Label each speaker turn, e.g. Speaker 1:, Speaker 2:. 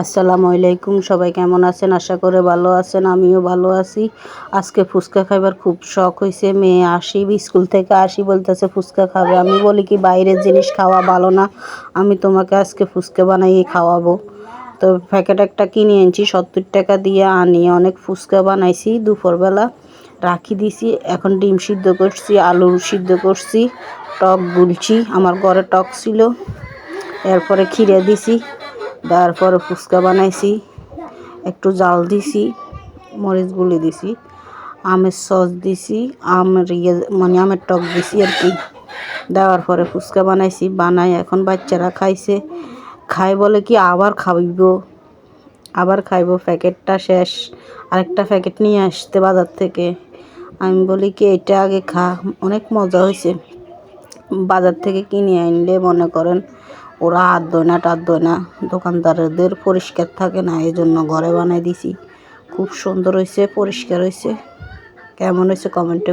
Speaker 1: আসসালামু আলাইকুম। সবাই কেমন আছেন? আশা করে ভালো আছেন। আমিও ভালো আছি। আজকে ফুচকা খাইবার খুব শখ হয়েছে। মেয়ে স্কুল থেকে বলতেছে ফুচকা খাবে। আমি বলি কি বাইরের জিনিস খাওয়া ভালো না, আমি তোমাকে আজকে ফুচকা বানাইয়ে খাওয়াবো। তো প্যাকেট একটা কিনে এনেছি, 70 টাকা দিয়ে আনি। অনেক ফুচকা বানাইছি দুপুরবেলা, রাখি দিছি। এখন ডিম সিদ্ধ করছি, আলু সিদ্ধ করছি, টক গুলছি, আমার ঘরে টক ছিল। এরপরে খিরে দিছি, তারপরে ফুচকা বানাইছি, একটু জাল দিছি, মরিচ গুলি দিছি, আমের সস দিছি, আমের টক দিছি আর কি। দেওয়ার পরে ফুচকা বানাইছি, বানাই এখন বাচ্চারা খাইছে। খাই বলে কি আবার খাইব, প্যাকেটটা শেষ, আরেকটা প্যাকেট নিয়ে আসতে বাজার থেকে। আমি বলি কি এটা আগে খা, অনেক মজা হয়েছে। বাজার থেকে কিনে আনলে মনে করেন ওরা হাত ধোয় না, দোকানদারদের পরিষ্কার থাকে না, এই জন্য ঘরে বানাই দিছি। খুব সুন্দর হয়েছে, পরিষ্কার হয়েছে। কেমন হয়েছে কমেন্টে